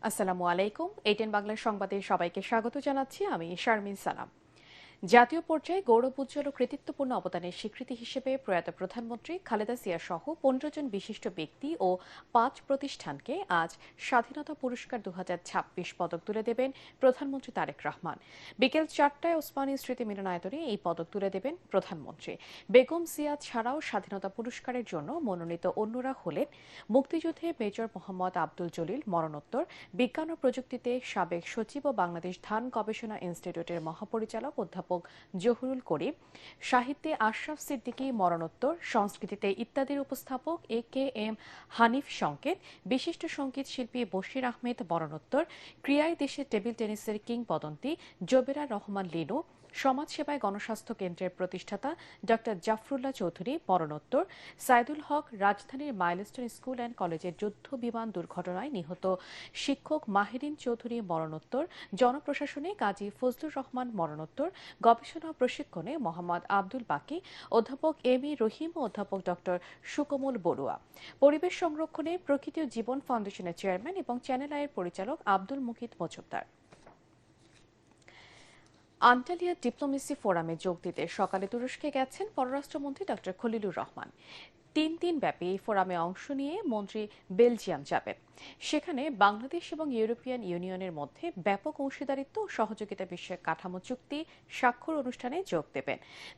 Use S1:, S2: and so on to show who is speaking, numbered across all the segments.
S1: আসসালামু আলাইকুম। এটিএন বাংলার সংবাদে সবাইকে স্বাগত জানাচ্ছি। আমি শারমিন সালাম। জাতীয় পর্যায়ে গৌরবোজ্জ্বল ও কৃতিত্বপূর্ণ অবদানের স্বীকৃতি হিসেবে প্রয়াত প্রধানমন্ত্রী খালেদা জিয়া সহ ১৫ জন বিশিষ্ট ব্যক্তি ও ৫ প্রতিষ্ঠানকে আজ স্বাধীনতা পুরস্কার ২০২৬ পদক তুলে দেবেন প্রধানমন্ত্রী তারেক রহমান। বিকেল ৪টায় ওসমানী স্মৃতি মিলনায়তনে এই পদক তুলে দেবেন প্রধানমন্ত্রী। বেগম জিয়া ছাড়াও স্বাধীনতা পুরস্কারের জন্য মনোনীত অন্যরা হলেন মুক্তিযুদ্ধে মেজর মোহাম্মদ আব্দুল জলিল মরণোত্তর, বিজ্ঞান ও প্রযুক্তিতে সাবেক সচিব ও বাংলাদেশ ধান গবেষণা ইনস্টিটিউটের মহাপরিচালক অধ্যাপক জহুরুল করিম, সাহিত্যে আশরাফ সিদ্দিকী মরণোত্তর, সংস্কৃতিতে ইত্যাদির উপস্থাপক এ.কে.এম. হানিফ সংকেত, বিশিষ্ট সংগীত শিল্পী বশির আহমেদ মরণোত্তর, ক্রীড়ায় দেশের টেবিল টেনিসের কিংবদন্তি জোবেরা রহমান লিনু, সমাজসেবায় গণস্বাস্থ্য কেন্দ্রের প্রতিষ্ঠাতা ড জাফরুল্লাহ চৌধুরী মরণোত্তর, সাইদুল হক রাজধানীর মাইলস্টোন স্কুল অ্যান্ড কলেজের যুদ্ধ বিমান দুর্ঘটনায় নিহত শিক্ষক মাহিরিন চৌধুরী মরণোত্তর, জনপ্রশাসনে কাজী ফজলুর রহমান মরণোত্তর, গবেষণা ও প্রশিক্ষণে মোহাম্মদ আব্দুল বাকি, অধ্যাপক এম.ই. রহিম ও অধ্যাপক ড সুকমল বড়ুয়া, পরিবেশ সংরক্ষণে প্রকৃতি ও জীবন ফাউন্ডেশনের চেয়ারম্যান এবং চ্যানেল আইয়ের পরিচালক আব্দুল মুকিত মজুমদার। আন্টালিয়া ডিপ্লোমেসি ফোরামে যোগ দিতে সকালে তুরস্কে গেছেন পররাষ্ট্রমন্ত্রী ড খলিলুর রহমান। ৩ দিনব্যাপী এই ফোরামে অংশ নিয়ে মন্ত্রী বেলজিয়াম যাবেন। সেখানে বাংলাদেশ এবং ইউরোপিয়ান ইউনিয়নের মধ্যে ব্যাপক অংশীদারিত্ব ও সহযোগিতা বিষয়ক কাঠামো চুক্তি স্বাক্ষর অনুষ্ঠানে যোগ দেবেন।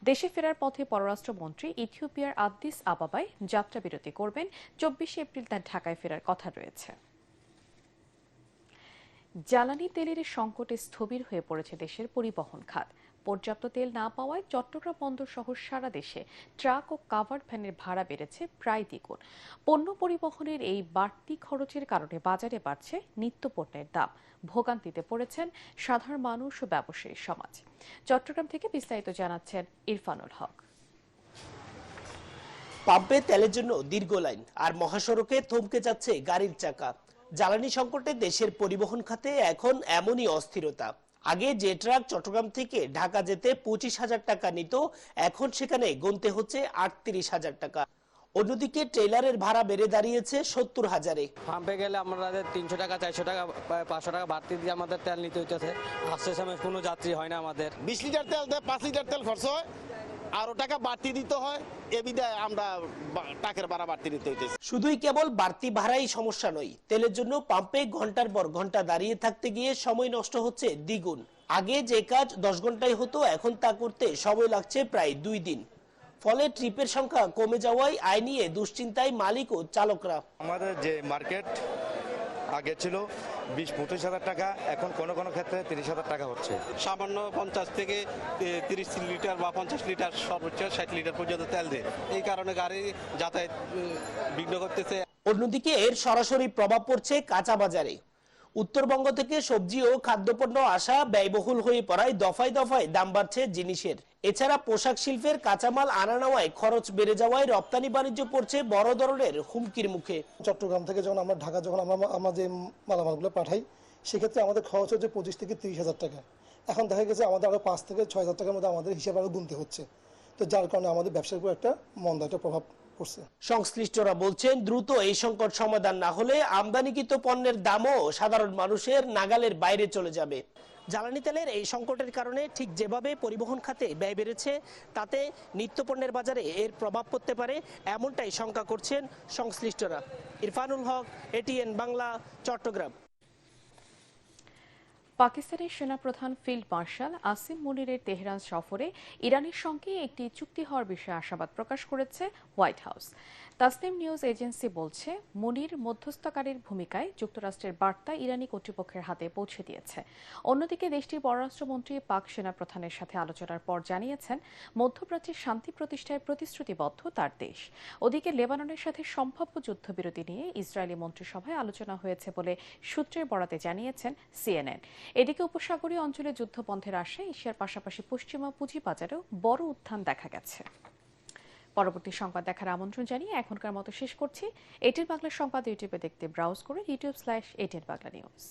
S1: দেশে ফেরার পথে পররাষ্ট্রমন্ত্রী ইথিওপিয়ার আদ্দিস আবাবায় যাত্রাবিরতি করবেন। ২৪ এপ্রিল তার ঢাকায় ফেরার কথা রয়েছে। জ্বালানি তেলের সংকটে স্থবির হয়ে পড়েছে দেশের পরিবহন খাত। পর্যাপ্ত তেল না পাওয়ায় চট্টগ্রাম বন্দর সহ সারা দেশে ট্রাক ও কাভার্ড ভ্যানের ভাড়া বেড়েছে প্রায় দ্বিগুণ। পণ্য পরিবহনের এই বাড়তি খরচের কারণে বাজারে বাড়ছে নিত্যপণ্যের দাম। ভোগান্তিতে পড়েছেন সাধারণ মানুষ ও ব্যবসায়ী সমাজ। চট্টগ্রাম থেকে বিস্তারিত জানাচ্ছেন ইরফানুল হক।
S2: পাম্পে তেলের জন্য দীর্ঘ লাইন আর মহাসড়কে থমকে যাচ্ছে গাড়ির চাকা। জ্বালানি সংকটে দেশের পরিবহন খাতে এখন এমনই অস্থিরতা। আগে যে ট্রাক চট্টগ্রাম থেকে ঢাকা যেতে ২৫,০০০ টাকা নিত, এখন সেখানে গুনতে হচ্ছে ৩৮,০০০ টাকা। অন্যদিকে ট্রেলারের ভাড়া বেড়ে দাঁড়িয়েছে ৭০,০০০-এ।
S3: পাম্পে গেলে আমাদের ৩০০ টাকা ৪০০ টাকা ৫০০ টাকা বাড়তি দিয়ে আমাদের তেল নিতে হইতেছে। আসতে সময় কোনো যাত্রী হয় না আমাদের।
S4: ২০ লিটার তেল দেয়, ৫ লিটার তেল খরচ হয়, আরো টাকা বাড়তি দিতে হয়। এ বিধায় আমরা টাকার ভাড়া বাড়তি দিতে হইতেছে।
S2: শুধুই কেবল বাড়তি ভাড়াই সমস্যা নয়, তেলের জন্য পাম্পে ঘন্টার পর ঘন্টা দাঁড়িয়ে থাকতে গিয়ে সময় নষ্ট হচ্ছে দ্বিগুণ। আগে যে কাজ ১০ ঘন্টায় হতো, এখন তা করতে সময় লাগছে প্রায় ২ দিন। ফলে ট্রিপের সংখ্যা কমে যাওয়ায় আয় নিয়ে দুশ্চিন্তায় মালিক ও চালকরা।
S5: আমাদের যে মার্কেট আগে ছিল ২০-২৫ হাজার টাকা, এখন কোনো কোনো ক্ষেত্রে ৩০,০০০ টাকা হচ্ছে।
S4: সামান্য ৫০ থেকে ৩০ লিটার বা ৫০ লিটার সর্বোচ্চ ৬০ লিটার পর্যন্ত তেল দেয়। এই কারণে গাড়ি যাতায়াত বিঘ্ন করতেছে।
S2: অন্যদিকে এর সরাসরি প্রভাব পড়ছে কাঁচা বাজারে। উত্তরবঙ্গ থেকে সবজি ও খাদ্যপণ্য আসা ব্যয়বহুল হয়ে পড়ায় দফায় দফায় দাম বাড়ছে জিনিসের। এছাড়া পোশাক শিল্পের কাঁচামাল আনা নেওয়ায় খরচ বেড়ে যাওয়ায় রপ্তানি বাণিজ্য পড়ছে বড় ধরনের হুমকির মুখে।
S6: চট্টগ্রাম থেকে যখন আমরা ঢাকা আমাদের মালামালগুলো পাঠাই, সেক্ষেত্রে আমাদের খরচ হচ্ছে ২৫ থেকে ৩০,০০০ টাকা। এখন দেখা গেছে আমাদের আরো ৫ থেকে ৬,০০০ টাকার মধ্যে আমাদের হিসাব আরো গুনতে হচ্ছে। তো যার কারণে আমাদের ব্যবসার উপর একটা মন্দা একটা প্রভাব পড়ছে।
S2: সংশ্লিষ্টরা বলছেন, দ্রুত এই সংকট সমাধান না হলে আমদানিকৃত পণ্যের দামও সাধারণ মানুষের নাগালের বাইরে চলে যাবে। জ্বালানি তেলের এই সংকটের কারণে ঠিক যেভাবে পরিবহন খাতে ব্যয় বেড়েছে, তাতে নিত্যপণ্যের বাজারে এর প্রভাব পড়তে পারে, এমনটাই শঙ্কা করছেন সংশ্লিষ্টরা। ইরফানুল হক, এটিএন বাংলা, চট্টগ্রাম।
S1: পাকিস্তানের সেনাপ্রধান ফিল্ড মার্শাল আসিম মুনিরের তেহরান সফরে ইরানের সঙ্গে একটি চুক্তি হওয়ার বিষয়ে আশাবাদ প্রকাশ করেছে white house. Tasnim news agency বলছে, মুনির মধ্যস্থকারীর ভূমিকায় যুক্তরাষ্ট্রের বার্তা ইরানি কর্তৃপক্ষের হাতে পৌঁছে দিয়েছে। অন্যদিকে দেশটির পররাষ্ট্রমন্ত্রী পাক সেনাপ্রধানের সাথে আলোচনার পর জানিয়েছেন, মধ্যপ্রাচ্যের শান্তি প্রতিষ্ঠায় প্রতিশ্রুতিবদ্ধ তার দেশ। ওদিকে লেবাননের সাথে সম্ভাব্য যুদ্ধবিরতি নিয়ে ইসরায়েলি মন্ত্রিসভায় আলোচনা হয়েছে বলে সূত্রের বরাতে জানিয়েছেন সিএনএন। এদিকে উপসাগরীয় অঞ্চলে যুদ্ধবন্ধের আশায় এশিয়ার পাশাপাশি পশ্চিমা পুঁজিবাজারেও বড় উত্থান দেখা গেছে। পরবর্তী সংবাদ দেখার আমন্ত্রণ জানিয়ে এখনকার মতো শেষ করছি। এটিএন বাংলা সংবাদ ইউটিউবে দেখতে ব্রাউজ করে youtube/ATN Bangla News।